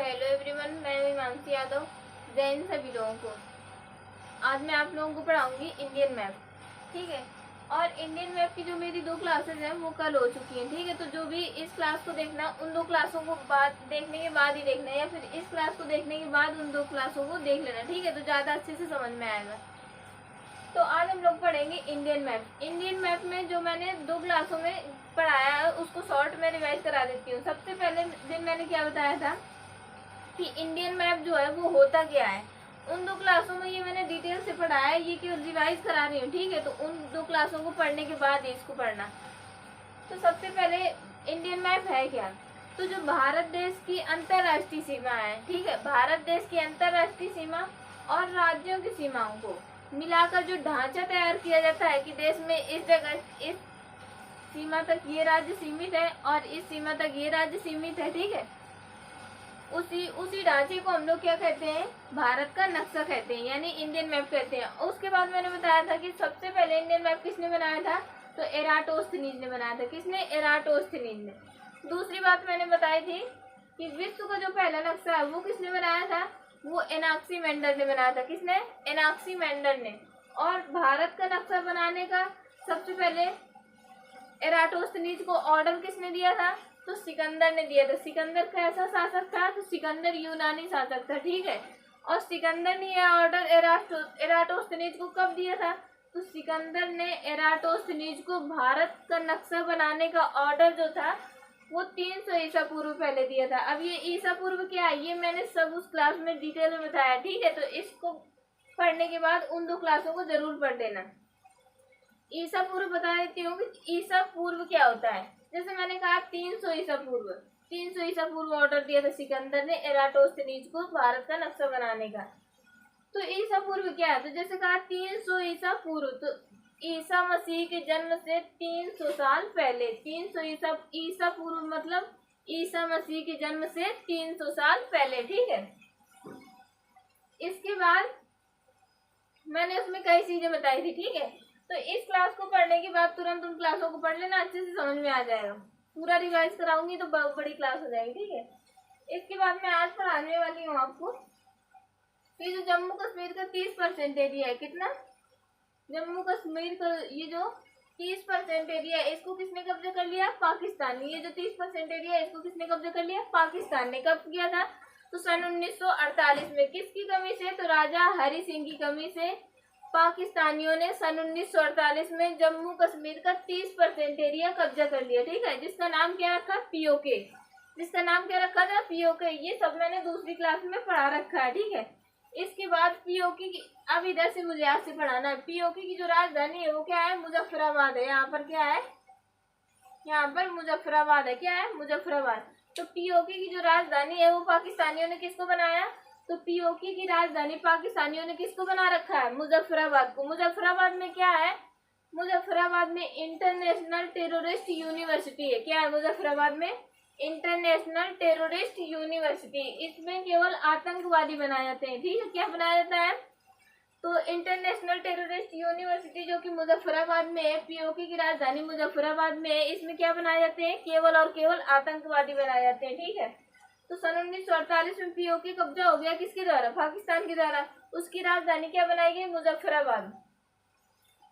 Hello everyone, मैं हिमांशी यादव। जय हिंद सभी लोगों को। आज मैं आप लोगों को पढ़ाऊंगी इंडियन मैप, ठीक है। और इंडियन मैप की जो मेरी 2 क्लासेस हैं वो कल हो चुकी हैं, ठीक है। तो जो भी इस क्लास को देखना, उन 2 क्लासों को देखने के बाद ही देखना है, या फिर इस क्लास को देखने के बाद उन 2 क्लासों को देख लेना, ठीक है। तो ज़्यादा अच्छे से समझ में आएगा। तो आज हम लोग पढ़ेंगे इंडियन मैप। इंडियन मैप में जो मैंने 2 क्लासों में पढ़ाया है उसको शॉर्ट में रिवाइज करा देती हूँ। सबसे पहले दिन मैंने क्या बताया था कि इंडियन मैप जो है वो होता क्या है। उन 2 क्लासों में ये मैंने डिटेल से पढ़ाया है, ये केवल रिवाइज करा रही हूँ, ठीक है। तो उन 2 क्लासों को पढ़ने के बाद ही इसको पढ़ना। तो सबसे पहले इंडियन मैप है क्या। तो जो भारत देश की अंतर्राष्ट्रीय सीमा है, ठीक है, भारत देश की अंतर्राष्ट्रीय सीमा और राज्यों की सीमाओं को मिलाकर जो ढांचा तैयार किया जाता है कि देश में इस जगह इस सीमा तक ये राज्य सीमित है और इस सीमा तक ये राज्य सीमित है, ठीक है। उसी ढांचे को हम लोग क्या कहते हैं, भारत का नक्शा कहते हैं, यानी इंडियन मैप कहते हैं। उसके बाद मैंने बताया था कि सबसे पहले इंडियन मैप किसने बनाया था, तो एराटोस्थनीज ने बनाया था। किसने, एराटोस्थनीज ने। दूसरी बात मैंने बताई थी कि विश्व का जो पहला नक्शा है वो किसने बनाया था, वो एनाक्सीमेंडर ने बनाया था। किसने, एनाक्सीमेंडर ने। और भारत का नक्शा बनाने का सबसे पहले एराटोस्थनीज को ऑर्डर किसने दिया था, तो सिकंदर ने दिया था। सिकंदर कैसा शासक था, तो सिकंदर यूनानी शासक था, ठीक है। और सिकंदर ने यह ऑर्डर एराटोस्थनीज को कब दिया था, तो सिकंदर ने एराटोस्थनीज को भारत का नक्शा बनाने का ऑर्डर जो था वो 300 ईसा पूर्व पहले दिया था। अब ये ईसा पूर्व क्या है, ये मैंने सब उस क्लास में डिटेल में बताया, ठीक है। तो इसको पढ़ने के बाद उन 2 क्लासों को जरूर पढ़ लेना। ईसा पूर्व बता देती हूँ कि ईसा पूर्व क्या होता है। जैसे मैंने कहा 300 ईसा पूर्व, 300 ईसा पूर्व ऑर्डर दिया था सिकंदर ने एराटोस्थनीज को भारत का नक्शा बनाने का। तो ईसा पूर्व क्या है, तो जैसे कहा 300 ईसा पूर्व, तो ईसा मसीह के जन्म से 300 साल पहले। 300 ईसा पूर्व मतलब ईसा मसीह के जन्म से 300 साल पहले, ठीक है। इसके बाद मैंने उसमें कई चीजें बताई थी, ठीक है। तो इस क्लास को पढ़ने के बाद तुरंत उन क्लासों को पढ़ लेना, अच्छे से समझ में आ जाएगा। पूरा रिवाइज कराऊंगी तो बहुत बड़ी क्लास हो जाएगी, ठीक है। इसके बाद मैं आज पढ़ाने वाली हूँ आपको कि जो जम्मू कश्मीर का 30% एरिया है, कितना, जम्मू कश्मीर का ये जो 30% एरिया है इसको किसने कब्जा कर लिया, पाकिस्तान ने। ये जो 30% एरिया है इसको किसने कब्जा कर लिया, पाकिस्तान ने। कब किया था, तो सन 1948 में। किसकी कमी से, तो राजा हरि सिंह की कमी से पाकिस्तानियों ने सन 1948 में जम्मू कश्मीर का 30% एरिया कब्जा कर लिया, ठीक है। जिसका नाम क्या रखा, पीओके। जिसका नाम क्या रखा था, पीओके। ये सब मैंने दूसरी क्लास में पढ़ा रखा है, ठीक है। इसके बाद पीओके की, अब इधर से मुझे आज से पढ़ाना है। पीओके की जो राजधानी है वो क्या है, मुजफ्फराबाद है। यहाँ पर क्या है, यहाँ पर मुजफ्फराबाद है। क्या है, मुजफ्फराबाद। तो पीओके की जो राजधानी है वो पाकिस्तानियों ने किसको बनाया, तो पीओके की राजधानी पाकिस्तानियों ने किसको बना रखा है, मुजफ्फराबाद को। मुजफ्फराबाद में क्या है, मुजफ्फराबाद में इंटरनेशनल टेररिस्ट यूनिवर्सिटी है। क्या है, मुजफ्फराबाद में इंटरनेशनल टेररिस्ट यूनिवर्सिटी। इसमें केवल आतंकवादी बनाए जाते हैं, ठीक है। क्या बनाया जाता है, तो इंटरनेशनल टेररिस्ट यूनिवर्सिटी जो कि मुजफ्फराबाद में है, पीओके की राजधानी मुजफ्फराबाद में है। इसमें क्या बनाए जाते हैं, केवल और केवल आतंकवादी बनाए जाते हैं, ठीक है। तो सन 1948 में पीओके कब्जा हो गया किसके द्वारा, पाकिस्तान के द्वारा। उसकी राजधानी क्या बनाई गई, मुजफ्फराबाद।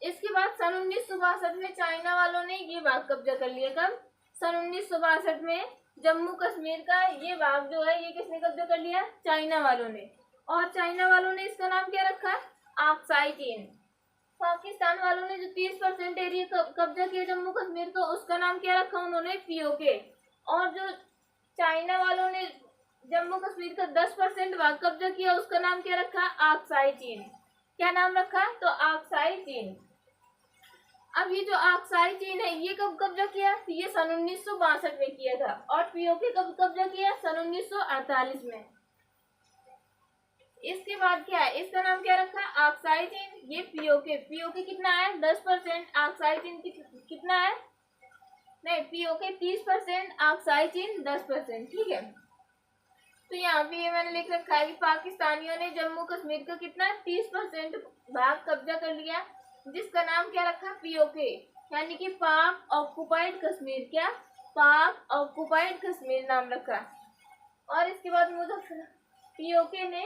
इसके बाद सन 1962 में चाइना वालों ने ये भाग कब्जा कर लिया। कब, सन 1962 में जम्मू कश्मीर का ये भाग जो है ये किसने कब्जा कर लिया, चाइना वालों ने। और चाइना वालों ने इसका नाम क्या रखा, आक्साई चीन। पाकिस्तान वालों ने जो 30% एरिया कब्जा किया जम्मू कश्मीर को, उसका नाम क्या रखा उन्होंने, पीओके। और जो चाइना वालों ने जम्मू कश्मीर का 10% भाग कब्जा किया उसका नाम क्या रखा, आक्साई चीन। क्या नाम रखा, तो आक्साई चीन। अब ये जो आक्साई चीन है ये कब कब्जा किया, तो ये सन 1962 में किया था। और पीओके कब कब्जा किया, सन 1948 में। इसके बाद क्या है, इसका नाम क्या रखा, आक्साई चीन। ये पीओके, पीओके कितना है, 10%, आक्साई चीन कितना है, नहीं, पीओके 30%, आक्साई चीन 10%, ठीक है। तो यहाँ पे ये मैंने लिख रखा है कि पाकिस्तानियों ने जम्मू कश्मीर का कितना 30% भाग कब्जा कर लिया, जिसका नाम क्या रखा, पीओके, यानी कि पाक ऑक्युपाइड कश्मीर। क्या, पाक ऑक्युपाइड कश्मीर नाम रखा। और इसके बाद पीओके ने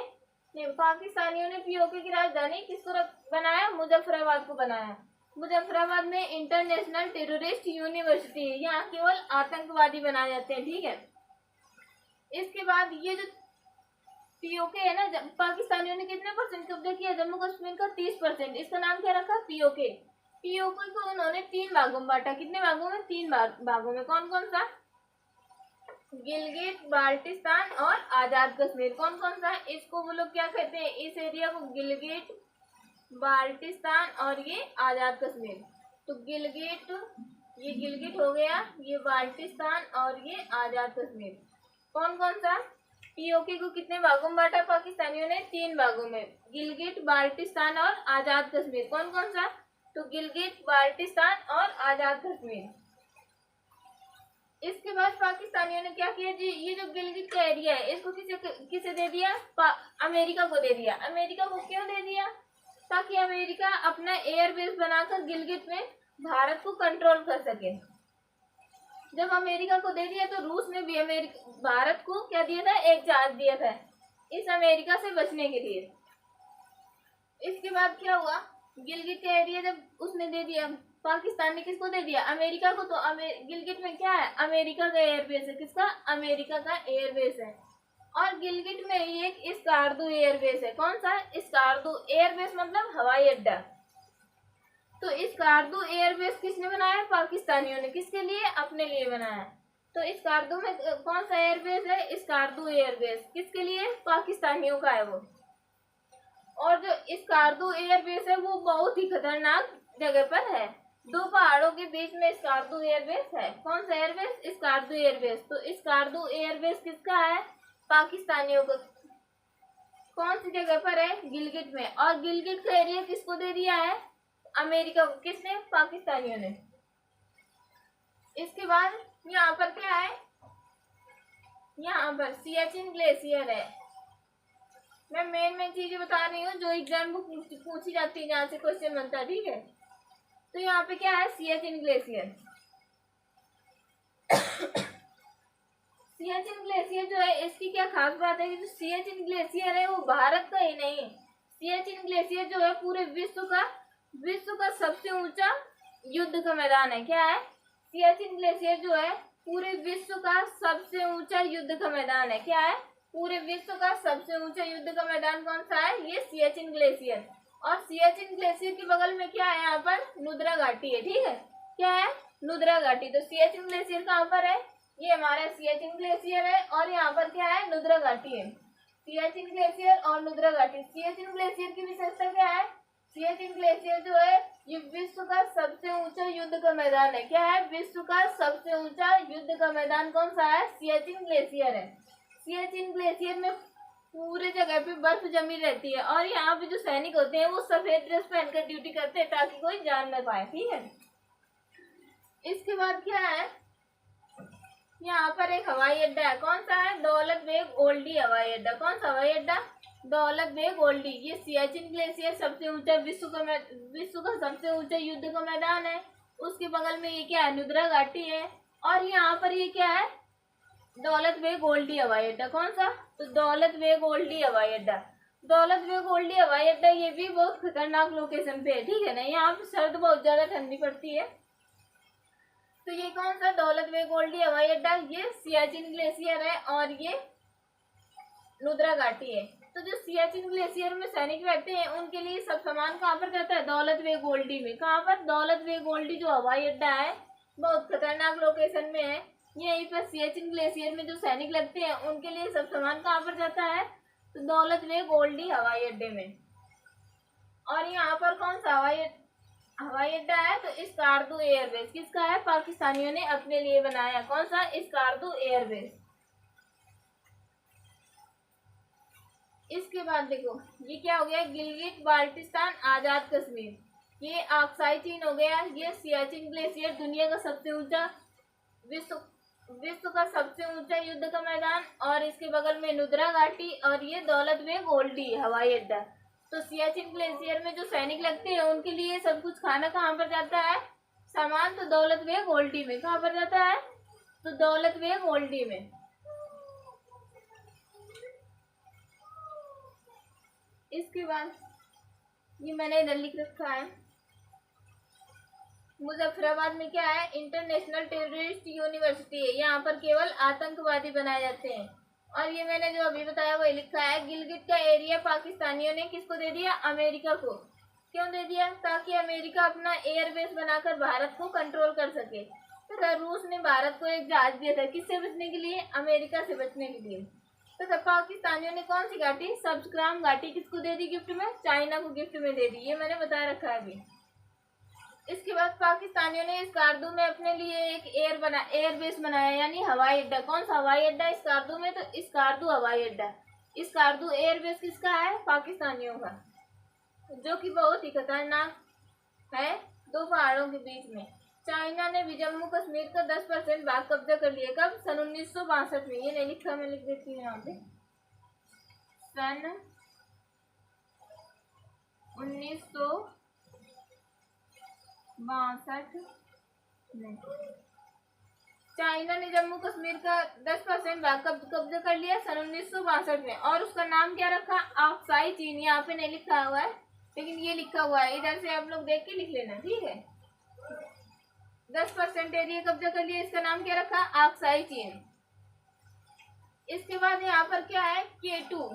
पाकिस्तानियों ने पीओके की राजधानी किसको बनाया? मुजफ्फराबाद को बनाया। मुजफ्फराबाद में इंटरनेशनल टेररिस्ट यूनिवर्सिटी है, यहाँ केवल आतंकवादी बनाए जाते हैं, ठीक है। इसके बाद ये जो पीओके है ना, पाकिस्तानियों ने कितने परसेंट कब्जा किया? जम्मू कश्मीर का 30%। इसका नाम क्या रखा? पीओके। पीओके को उन्होंने 3 भागों में बांटा। कितने भागों में? 3 भागों में। कौन कौन सा? गिलगित बाल्टिस्तान और आजाद कश्मीर। कौन कौन सा है? इसको वो लोग क्या कहते हैं? इस एरिया को गिलगित बाल्टिस्तान और ये आजाद कश्मीर। तो गिलगित, ये गिलगित हो गया, ये बाल्टिस्तान और ये आजाद कश्मीर। कौन कौन सा? पीओके को कितने भागों में बांटा पाकिस्तानियों ने? 3 भागों में। गिलगित बाल्टिस्तान और आजाद कश्मीर। कौन कौन सा? तो गिलगित बाल्टिस्तान और आजाद कश्मीर। इसके बाद पाकिस्तानियों ने क्या किया जी? ये जो गिलगित का एरिया है इसको किसे दे दिया? अमेरिका को दे दिया। अमेरिका को क्यों दे दिया? ताकि अमेरिका अपना एयरबेस बनाकर गिलगित में भारत को कंट्रोल कर सके। जब अमेरिका को दे दिया तो रूस ने भी भारत को क्या दिया था? एक जहाज दिया था इस अमेरिका से बचने के लिए। इसके बाद क्या हुआ? गिलगित का एरिया जब उसने दे दिया, पाकिस्तान ने किसको दे दिया? अमेरिका को। तो गिलगित में क्या है? अमेरिका का एयरबेस है। किसका? अमेरिका का एयरबेस है। और गिलगित में एक स्कार्दू एयरबेस है। कौन सा? स्कार्दू एयरबेस मतलब हवाई अड्डा। तो स्कार्दू एयरबेस किसने बनाया? पाकिस्तानियों ने। किसके लिए? अपने लिए बनाया। तो स्कार्दू में कौन सा एयरबेस है? स्कार्दू एयरबेस। किसके लिए? पाकिस्तानियों का है वो। और जो स्कार्दू एयरबेस है वो बहुत ही खतरनाक जगह पर है। 2 पहाड़ों के बीच में स्कार्दू एयरबेस है। कौन सा एयरबेस? स्कार्दू एयरबेस। तो स्कार्दू एयरबेस किसका है? पाकिस्तानियों का। कौन सी जगह पर है? गिलगित में। और गिलगित का एरिया किसको दे दिया है? अमेरिका को। किसने? पाकिस्तानियों ने। इसके बाद यहाँ पर क्या है? यहाँ पर सियाचिन ग्लेशियर है। मैं मेन चीजें बता रही हूँ जो एग्जाम में पूछी जाती है, जहाँ से क्वेश्चन बनता है, ठीक है। तो यहाँ पे क्या है? सियाचिन ग्लेशियर। सियाचिन ग्लेशियर जो है इसकी क्या खास बात है कि जो सियाचिन ग्लेशियर है वो भारत का ही नहीं, सियाचिन ग्लेशियर जो है पूरे विश्व का सबसे ऊंचा युद्ध का मैदान है। क्या है? सियाचिन ग्लेशियर जो है पूरे विश्व का सबसे ऊंचा युद्ध का मैदान है। क्या है? पूरे विश्व का सबसे ऊंचा युद्ध का मैदान कौन सा है? ये सियाचिन ग्लेशियर। और सियाचिन ग्लेशियर के बगल में क्या है? यहाँ पर नुब्रा घाटी है, ठीक है। क्या है? नुब्रा घाटी। तो सियाचिन ग्लेशियर कहाँ पर है? ये हमारा सियाचिन ग्लेशियर है। और यहाँ पर क्या है? नुब्रा घाटी है। सियाचिन ग्लेशियर और नुब्रा घाटी। सियाचिन ग्लेशियर की विशेषता क्या है? सियाचिन ग्लेशियर जो है ये विश्व का सबसे ऊंचा युद्ध का मैदान है। क्या है? विश्व का सबसे ऊंचा युद्ध का मैदान कौन सा है? सियाचिन ग्लेशियर है। सियाचिन ग्लेशियर में पूरे जगह पे बर्फ जमी रहती है और यहाँ पे जो सैनिक होते हैं वो सफेद ड्रेस पहनकर ड्यूटी करते हैं ताकि कोई जान न पाए, ठीक है। इसके बाद क्या है? यहाँ पर एक हवाई अड्डा है। कौन सा है? दौलत बेग ओल्डी हवाई अड्डा। कौन सा हवाई अड्डा? दौलत बेग ओल्डी। ये सियाचिन ग्लेशियर सबसे ऊंचा विश्व का सबसे ऊंचा युद्ध का मैदान है। उसके बगल में ये क्या है? नुब्रा घाटी है। और यहाँ पर ये क्या है? दौलत बेग ओल्डी हवाई अड्डा। कौन सा? तो दौलत बेग ओल्डी हवाई अड्डा। दौलत बेग ओल्डी हवाई अड्डा ये भी बहुत खतरनाक लोकेशन पे है, ठीक है ना। यहाँ पे सर्द बहुत ज्यादा ठंडी पड़ती है। तो ये कौन सा? दौलत बेग ओल्डी हवाई अड्डा। ये सियाचिन ग्लेशियर है और ये नुब्रा घाटी है। तो जो सियाचिन ग्लेशियर में सैनिक रहते हैं उनके लिए सब सामान कहाँ पर जाता है? दौलत बेग ओल्डी में। कहाँ पर? दौलत बेग ओल्डी जो हवाई अड्डा है बहुत खतरनाक लोकेशन में है। यहीं पर सियाचिन ग्लेशियर में जो सैनिक लगते हैं उनके लिए सब सामान कहाँ पर जाता है? तो दौलत बेग ओल्डी हवाई अड्डे में। और यहाँ पर कौन सा हवाई अड्डा है? तो स्कार्दू एयरबेस। किसका है? पाकिस्तानियों ने अपने लिए बनाया। कौन सा? स्कार्दू एयरबेस। इसके बाद देखो ये क्या हो गया? गिलगित बाल्टिस्तान आजाद कश्मीर। ये अक्साई चीन हो गया। ये सियाचिन ग्लेशियर दुनिया का सबसे ऊंचा विश्व का सबसे ऊंचा युद्ध का मैदान। और इसके बगल में नुब्रा घाटी और ये दौलत बेग ओल्डी हवाई अड्डा। तो सियाचिन ग्लेशियर में जो सैनिक लगते हैं उनके लिए सब कुछ खाना कहाँ पर जाता है? सामान तो दौलत बेग ओल्डी में। कहाँ पर जाता है? तो दौलत बेग ओल्डी में। इसके बाद ये मैंने इधर लिख रखा है, मुजफ्फराबाद में क्या है, इंटरनेशनल टेररिस्ट यूनिवर्सिटी है, यहाँ पर केवल आतंकवादी बनाए जाते हैं। और ये मैंने जो अभी बताया वही लिखा है, गिलगित का एरिया पाकिस्तानियों ने किसको दे दिया, अमेरिका को। क्यों दे दिया, ताकि अमेरिका अपना एयरबेस बनाकर भारत को कंट्रोल कर सके। तथा रूस ने भारत को एक जहाज दिया था, किससे बचने के लिए, अमेरिका से बचने के लिए। तथा पाकिस्तानियों ने कौन सी घाटी, सब्सक्राम घाटी किसको दे दी गिफ्ट में, चाइना को गिफ्ट में दे दी, ये मैंने बता रखा है अभी। इसके बाद पाकिस्तानियों ने स्कार्दू में अपने लिए एक एयरबेस बनाया, यानी हवाई अड्डा। कौन सा हवाई अड्डा स्कार्दू में, तो स्कार्दू हवाई अड्डा। स्कार्दू एयरबेस किसका है, पाकिस्तानियों का, जो कि बहुत ही खतरनाक है, दो पहाड़ों के बीच में। चाइना ने भी जम्मू कश्मीर का 10% भाग कब्जा कर लिया, कब, सन 1962 में। ये नहीं लिखा, मैं लिख देती हूँ यहाँ पे, सन 1962 में चाइना ने जम्मू कश्मीर का 10% भाग कब्जा कर लिया सन 1962 में। और उसका नाम क्या रखा, आक्साई चीन। यहाँ पे नहीं लिखा हुआ है, लेकिन ये लिखा हुआ है, इधर से आप लोग देख के लिख लेना, ठीक है। 10% एरिया कब्जा कर लिया, इसका नाम क्या रखा, आक्साई चीन। इसके बाद यहाँ पर क्या है, K2,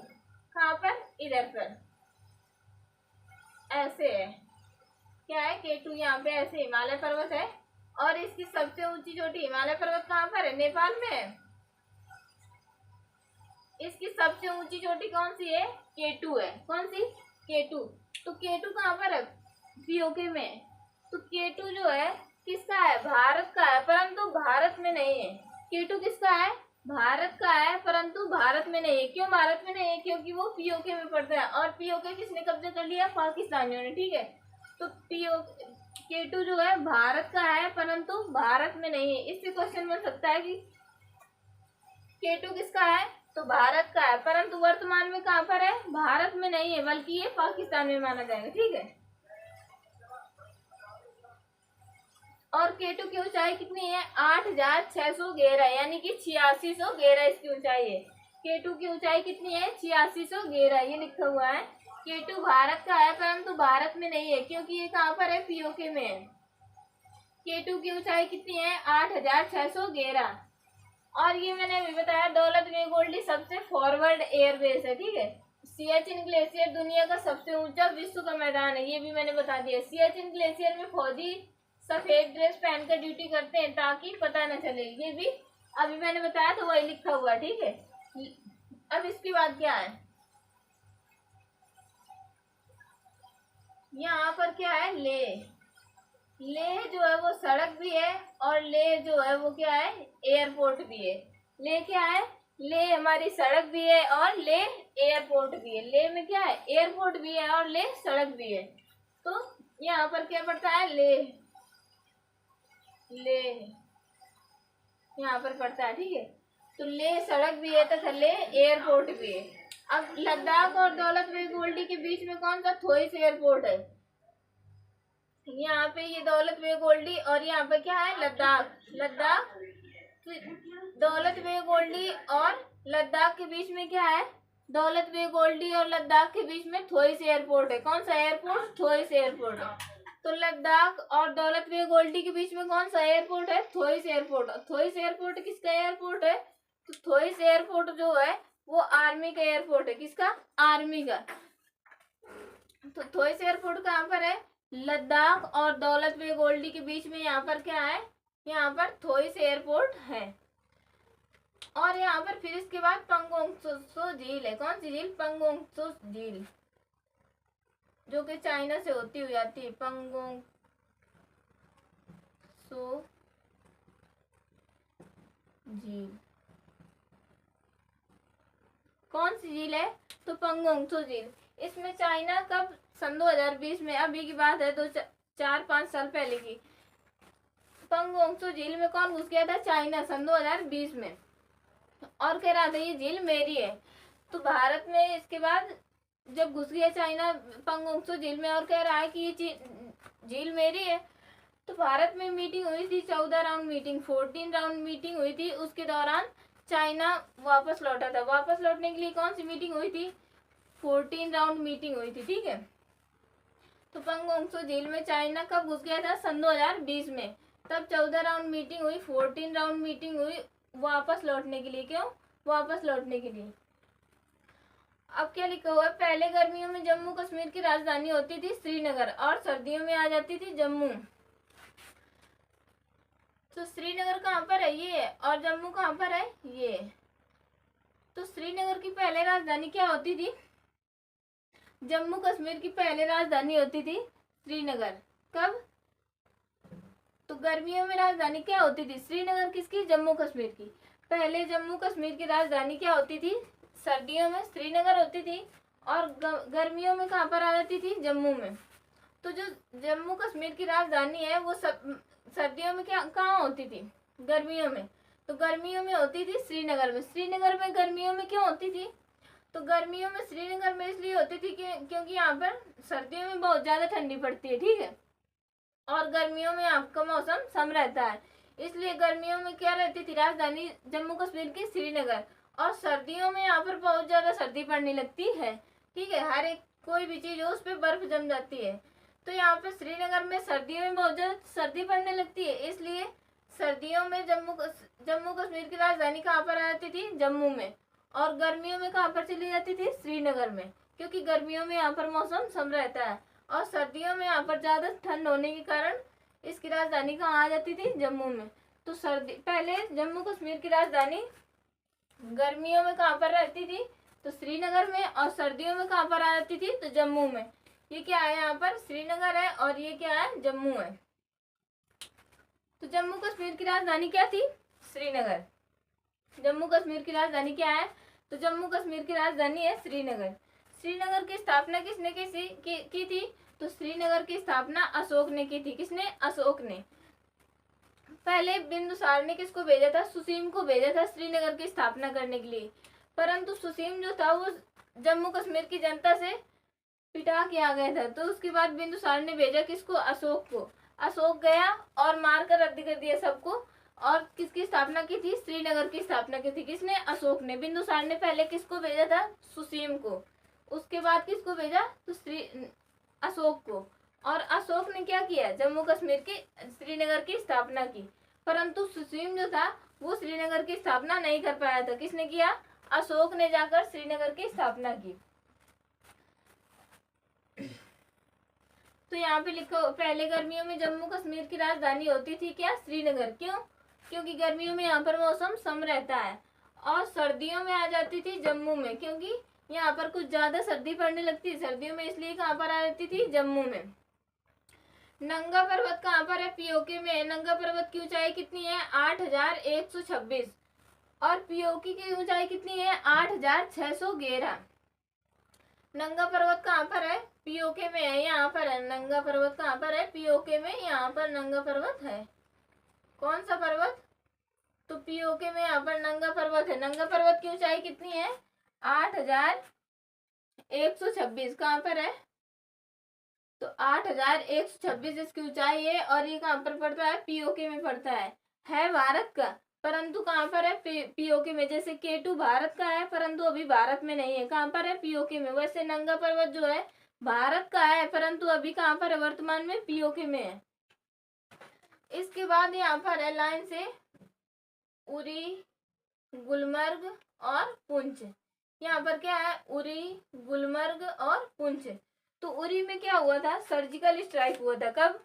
कहाँ पर, इधर पर ऐसे है, क्या है, K2 यहाँ पे ऐसे हिमालय पर्वत है। और इसकी सबसे ऊंची चोटी हिमालय पर्वत कहाँ पर है, नेपाल में है। इसकी सबसे ऊंची चोटी कौन सी है, K2 है। कौन सी, K2। तो K2 कहाँ पर है, पीओके में। तो K2 जो है किसका है, भारत का है, परंतु भारत में नहीं है। K2 किसका है, भारत का है, परंतु भारत में नहीं है। क्यों भारत में नहीं है, क्योंकि वो पीओके में पड़ता है। और पीओके किसने कब्जा कर लिया, पाकिस्तानियों ने, ठीक है। तो K2 जो है भारत का है, परंतु भारत में नहीं है। इससे क्वेश्चन बन सकता है कि K2 किसका है, तो भारत का है, परंतु वर्तमान में कहाँ पर है, भारत में नहीं है, बल्कि ये पाकिस्तान में माना जाएगा, ठीक है। और K2 की ऊंचाई कितनी है, 8611, यानी कि 8611 इसकी ऊंचाई है। K2 की ऊंचाई कितनी है, 8611, ये लिखा हुआ है। K2 भारत का है, परंतु भारत में नहीं है, क्योंकि ये कहाँ पर है, पीओके में है। K2 की ऊंचाई कितनी है, 8611। और ये मैंने अभी बताया, दौलत बेग ओल्डी सबसे फॉरवर्ड एयरबेस है, ठीक है। सियाचिन ग्लेशियर दुनिया का सबसे ऊंचा विश्व का मैदान है, ये भी मैंने बता दिया। सियाचिन ग्लेशियर में फौजी सफेद ड्रेस पहनकर ड्यूटी करते हैं, ताकि पता न चले, ये भी अभी मैंने बताया, तो वही लिखा हुआ, ठीक है। अब इसके बाद क्या है, यहाँ पर क्या है, लेह जो है वो सड़क भी है, और लेह जो है वो क्या है, एयरपोर्ट भी है। लेह क्या है, लेह हमारी सड़क भी है, और लेह एयरपोर्ट भी है। लेह में क्या है, एयरपोर्ट भी है, और लेह सड़क भी है। तो यहाँ पर क्या पड़ता है, लेह यहाँ पर पड़ता है, ठीक है। तो लेह सड़क भी है, तथा लेह एयरपोर्ट भी है। अब लद्दाख और दौलत बेग ओल्डी के बीच में कौन सा, थोइस एयरपोर्ट है। यहाँ पे ये दौलत बेग ओल्डी, और यहाँ पे क्या है, लद्दाख। दौलत बेग ओल्डी और लद्दाख के बीच में क्या है, दौलत बेग ओल्डी और लद्दाख के बीच में थोइस एयरपोर्ट है। कौन सा एयरपोर्ट, थोइस एयरपोर्ट है। तो लद्दाख और दौलत बेग ओल्डी के बीच में कौन सा एयरपोर्ट है, थोइस एयरपोर्ट। थोइस एयरपोर्ट किसका एयरपोर्ट है, तो थोइस एयरपोर्ट जो है वो आर्मी का एयरपोर्ट है। किसका, आर्मी का। तो थोइस एयरपोर्ट कहाँ पर है, लद्दाख और दौलत बेग ओल्डी के बीच में। यहाँ पर क्या है, यहाँ पर थोइस एयरपोर्ट है। और यहाँ पर फिर इसके बाद पंगोंग त्सो झील है। कौन सी झील, पंगोंग त्सो झील, जो कि चाइना से होती हुई आती है। पंगोंग त्सो झील कौन सी झील है, तो पंगोंग त्सो झील। इसमें चाइना कब, सन 2020 में, अभी की बात है, तो 4-5 साल पहले की। पंगोंग त्सो झील में कौन घुस गया था, चाइना, सन 2020 में। और कह रहा था ये झील मेरी है। तो भारत में इसके बाद जब घुस गया चाइना पंगोंग त्सो झील में, और कह रहा है कि ये झील मेरी है, तो भारत में मीटिंग हुई थी, 14 राउंड मीटिंग, 14 राउंड मीटिंग हुई थी। उसके दौरान चाइना वापस लौटा था। वापस लौटने के लिए कौन सी मीटिंग हुई थी, 14 राउंड मीटिंग हुई थी, ठीक है। तो पंगोंगसो झील में चाइना कब घुस गया था? सन 2020 में। तब 14 राउंड मीटिंग हुई, 14 राउंड मीटिंग हुई वापस लौटने के लिए। क्यों? वापस लौटने के लिए। अब क्या लिखा हुआ है? पहले गर्मियों में जम्मू कश्मीर की राजधानी होती थी श्रीनगर और सर्दियों में आ जाती थी जम्मू। तो श्रीनगर कहाँ पर है? ये। और जम्मू कहाँ पर है? ये। तो श्रीनगर की पहले राजधानी क्या होती थी? जम्मू कश्मीर की पहले राजधानी होती थी श्रीनगर। कब? तो गर्मियों में राजधानी क्या होती थी? श्रीनगर। किसकी? जम्मू कश्मीर की। पहले जम्मू कश्मीर की राजधानी क्या होती थी? सर्दियों में श्रीनगर होती थी और गर्मियों में कहाँ पर आ जाती थी? जम्मू में। तो जो जम्मू कश्मीर की राजधानी है वो सर्दियों में क्या कहाँ होती थी? गर्मियों में। तो गर्मियों में होती थी श्रीनगर में। श्रीनगर में गर्मियों में क्यों होती थी? तो गर्मियों में श्रीनगर में इसलिए होती थी क्योंकि यहाँ पर सर्दियों में बहुत ज्यादा ठंडी पड़ती है, ठीक है, और गर्मियों में आपका मौसम सम रहता है। इसलिए गर्मियों में क्या रहती थी? राजधानी जम्मू कश्मीर की श्रीनगर। और सर्दियों में यहाँ पर बहुत ज्यादा सर्दी पड़ने लगती है, ठीक है। हर एक कोई भी चीज हो उस पर बर्फ जम जाती है। तो यहाँ पे श्रीनगर में सर्दियों में बहुत ज्यादा सर्दी पड़ने लगती है, इसलिए सर्दियों में जम्मू कश्मीर की राजधानी कहाँ पर आ जाती थी? जम्मू में। और गर्मियों में कहाँ पर चली जाती थी? श्रीनगर में, क्योंकि गर्मियों में यहाँ पर मौसम सम रहता है और सर्दियों में यहाँ पर ज्यादा ठंड होने के कारण इसकी राजधानी कहाँ आ जाती थी? जम्मू में। तो पहले जम्मू कश्मीर की राजधानी गर्मियों में कहाँ पर रहती थी? तो श्रीनगर में। और सर्दियों में कहाँ पर आ जाती थी? तो जम्मू में। ये क्या है? यहाँ पर श्रीनगर है और ये क्या है? जम्मू है। तो जम्मू कश्मीर की राजधानी क्या थी? श्रीनगर। जम्मू कश्मीर की राजधानी क्या है? तो जम्मू कश्मीर की राजधानी है श्रीनगर। श्रीनगर की स्थापना किसने की थी? तो श्रीनगर की स्थापना अशोक ने की थी। किसने? अशोक ने। पहले बिंदुसार ने किसको भेजा था? सुसीम को भेजा था श्रीनगर की स्थापना करने के लिए, परंतु सुसीम जो था वो जम्मू कश्मीर की जनता से पिटा के आ गया था। तो उसके बाद बिंदुसार ने भेजा किसको? अशोक को। अशोक गया और मारकर रद्द कर दिया सबको। और किसकी स्थापना की थी? श्रीनगर की स्थापना की थी। किसने? अशोक ने। बिंदुसार ने पहले किसको भेजा था? सुसीम को। उसके बाद किसको भेजा? तो अशोक को। और अशोक ने क्या किया? जम्मू कश्मीर की श्रीनगर की स्थापना की। परंतु सुसीम जो था वो श्रीनगर की स्थापना नहीं कर पाया था। किसने किया? अशोक ने जाकर श्रीनगर की स्थापना की। तो यहाँ पे लिखो, पहले गर्मियों में जम्मू कश्मीर की राजधानी होती थी क्या? श्रीनगर। क्यों? क्योंकि गर्मियों में यहाँ पर मौसम सम रहता है और सर्दियों में आ जाती थी जम्मू में, क्योंकि यहाँ पर कुछ ज्यादा सर्दी पड़ने लगती है सर्दियों में, इसलिए कहाँ पर आ जाती थी? जम्मू में। नंगा पर्वत कहाँ पर है? पीओके में। नंगा पर्वत की ऊंचाई कितनी है? 8126 और पीओके की ऊंचाई कितनी है? 8611। नंगा पर्वत कहाँ पर है? पीओके में है, यहाँ पर है। नंगा पर्वत कहाँ पर है? पीओके में, यहाँ पर नंगा पर्वत है। कौन सा पर्वत? तो पीओके में यहाँ पर नंगा पर्वत है। नंगा पर्वत की ऊंचाई कितनी है? 8126। कहाँ पर है? तो 8126 इसकी ऊंचाई है और ये कहाँ पर पड़ता है? पीओके में पड़ता है भारत का, परंतु कहाँ पर है? पीओके में। जैसे K2 भारत का है परंतु अभी भारत में नहीं है। कहाँ पर है? पीओके में। वैसे नंगा पर्वत जो है भारत का है परंतु अभी कहाँ पर है? वर्तमान में पीओके में है। इसके बाद यहाँ पर है लाइन से उरी, गुलमर्ग और पुंछ। यहाँ पर क्या है? उरी, गुलमर्ग और पुंछ। तो उरी में क्या हुआ था? सर्जिकल स्ट्राइक हुआ था। कब?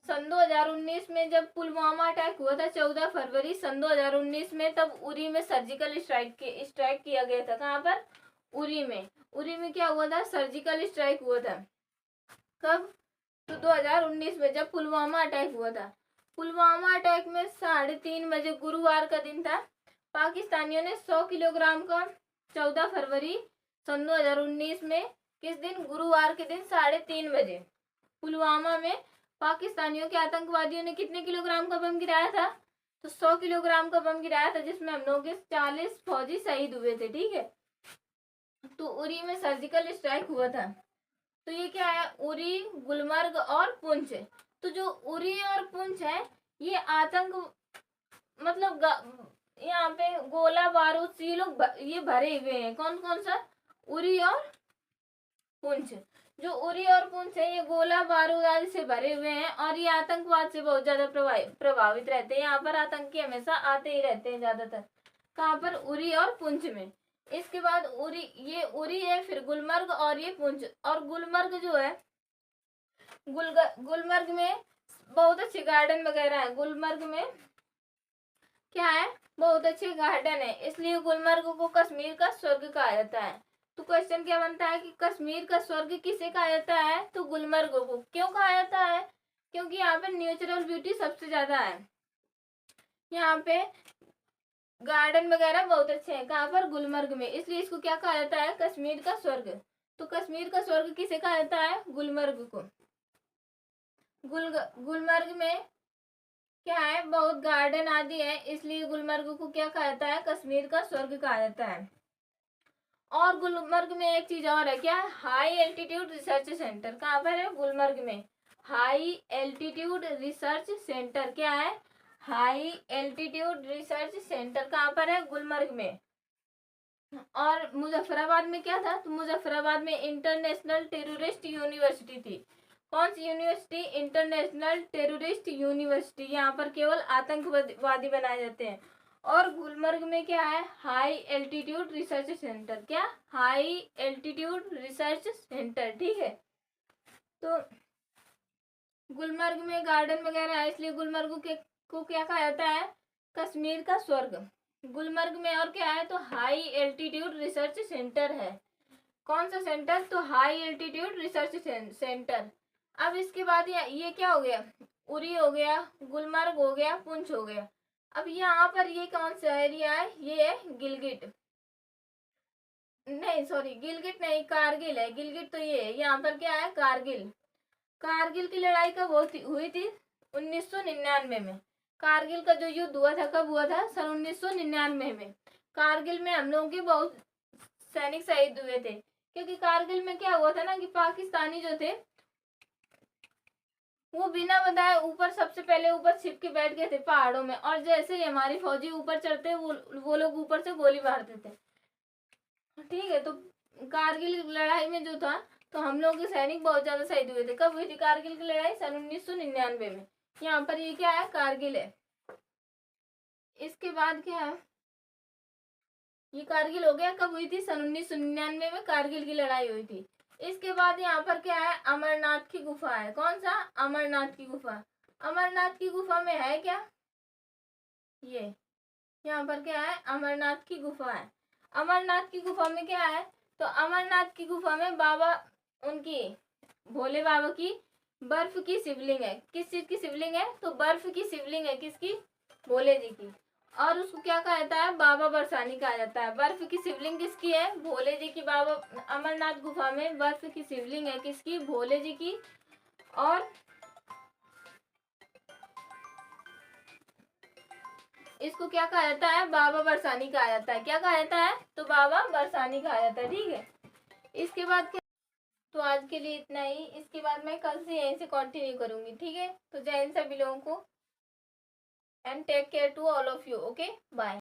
सन 2019 में, जब पुलवामा अटैक हुआ था 14 फरवरी सन 2019 में, तब उरी में सर्जिकल स्ट्राइक किया गया था। कहाँ पर? उरी में। उरी में क्या हुआ था? सर्जिकल स्ट्राइक हुआ था। कब? तो 2019 में, जब पुलवामा अटैक हुआ था। पुलवामा अटैक में 3:30 बजे, गुरुवार का दिन था, पाकिस्तानियों ने 100 किलोग्राम का 14 फरवरी सन 2019 में, किस दिन? गुरुवार के दिन 3:30 बजे पुलवामा में पाकिस्तानियों के आतंकवादियों ने कितने किलोग्राम का बम गिराया था? तो 100 किलोग्राम का बम गिराया था, जिसमें हम लोग के 40 फौजी शहीद हुए थे, ठीक है। तो उरी में सर्जिकल स्ट्राइक हुआ था। तो ये क्या है? उरी, गुलमर्ग और पुंछ। तो जो उरी और पुंछ है ये आतंक, मतलब यहाँ पे गोला बारूद से ये लोग ये भरे हुए हैं। कौन कौन सा? उरी और पुंछ। जो उरी और पुंछ है ये गोला बारूद आदि से भरे हुए हैं और ये आतंकवाद से बहुत ज्यादा प्रभावित रहते हैं। यहाँ पर आतंकी हमेशा आते ही रहते हैं ज्यादातर। कहाँ पर? उरी और पुंछ में। इसके बाद ये उरी है, फिर गुलमर्ग और ये पुंछ। और गुलमर्ग जो है, गुलमर्ग में बहुत अच्छे गार्डन वगैरह है। गुलमर्ग में क्या है? बहुत अच्छे गार्डन है, इसलिए गुलमर्ग को कश्मीर का स्वर्ग कहा जाता है। तो क्वेश्चन क्या बनता है कि कश्मीर का स्वर्ग किसे कहा जाता है? तो गुलमर्ग को। क्यों कहा जाता है? क्योंकि यहाँ पे नेचुरल ब्यूटी सबसे ज्यादा है, यहाँ पे गार्डन वगैरह बहुत अच्छे हैं। कहाँ पर? गुलमर्ग में, इसलिए इसको क्या कहा जाता है? कश्मीर का स्वर्ग। तो कश्मीर का स्वर्ग किसे कहा जाता है? गुलमर्ग को। गुलमर्ग में क्या है? बहुत गार्डन आदि है, इसलिए गुलमर्ग को क्या कहा जाता है? कश्मीर का स्वर्ग कहा जाता है। और गुलमर्ग में एक चीज और है, क्या है? High altitude research centre. कहाँ पर है? गुलमर्ग में हाई एल्टीट्यूड रिसर्च सेंटर। क्या है? हाई एल्टीट्यूड रिसर्च सेंटर कहाँ पर है? गुलमर्ग में। और मुजफ्फराबाद में क्या था? तो मुजफ्फराबाद में इंटरनेशनल टेररिस्ट यूनिवर्सिटी थी। कौन सी यूनिवर्सिटी? International terrorist university. यहाँ पर केवल आतंकवादी बनाए जाते हैं। और गुलमर्ग में क्या है? High altitude research centre. क्या? High altitude research centre. ठीक है, तो गुलमर्ग में गार्डन वगैरह है, इसलिए गुलमर्ग को क्या कहा जाता है? कश्मीर का स्वर्ग। गुलमर्ग में और क्या है? तो हाई एल्टीट्यूड रिसर्च सेंटर है। कौन सा सेंटर? तो हाई एल्टीट्यूड रिसर्च सेंटर। अब इसके बाद ये क्या हो गया? उरी हो गया, गुलमर्ग हो गया, पुंछ हो गया। अब यहाँ पर ये कौन सा एरिया है? ये है गिलगिट, नहीं सॉरी गिलगिट नहीं, कारगिल है। गिलगिट तो ये है। यहाँ पर क्या है? कारगिल। कारगिल की लड़ाई कब हुई थी? 1999 में। कारगिल का जो युद्ध हुआ था कब हुआ था? सन 1999 में। कारगिल में हम लोगों के बहुत सैनिक शहीद हुए थे, क्योंकि कारगिल में क्या हुआ था ना कि पाकिस्तानी जो थे वो बिना बताए ऊपर, सबसे पहले ऊपर छिप के बैठ गए थे पहाड़ों में, और जैसे ही हमारी फौजी ऊपर चढ़ते वो लोग ऊपर से गोली मारते थे। ठीक है, तो कारगिल लड़ाई में जो था, तो हम लोग के सैनिक बहुत ज्यादा शहीद हुए थे। कब हुई थी कारगिल की लड़ाई? सन 1999 में। यहाँ पर ये क्या है? कारगिल है। इसके बाद क्या है? ये कारगिल हो गया। कब हुई थी? सन 1999 में कारगिल की लड़ाई हुई थी। इसके बाद यहाँ पर क्या है? अमरनाथ की गुफा है। कौन सा? अमरनाथ की गुफा। अमरनाथ की गुफा में है क्या? ये यहाँ पर क्या है? अमरनाथ की गुफा है। अमरनाथ की गुफा में क्या है? तो अमरनाथ की गुफा में बाबा, उनकी भोले बाबा की बर्फ की शिवलिंग है। किस चीज की शिवलिंग है? तो बर्फ की शिवलिंग है। किसकी? भोले जी की। और उसको क्या कहा जाता है? बाबा बरसानी कहा जाता है। बर्फ की शिवलिंग किसकी है? भोले जी की। बाबा अमरनाथ गुफा में बर्फ की शिवलिंग है। किसकी? भोले जी की। और इसको क्या कहा जाता है? बाबा बरसानी कहा जाता है। क्या कहा जाता है? तो बाबा बरसानी कहा जाता है। ठीक है, इसके बाद क्या? तो आज के लिए इतना ही। इसके बाद मैं कल से यहीं से कंटिन्यू करूंगी। ठीक है, तो जय हिंद सभी लोगों को, and take care to all of you. Okay, bye.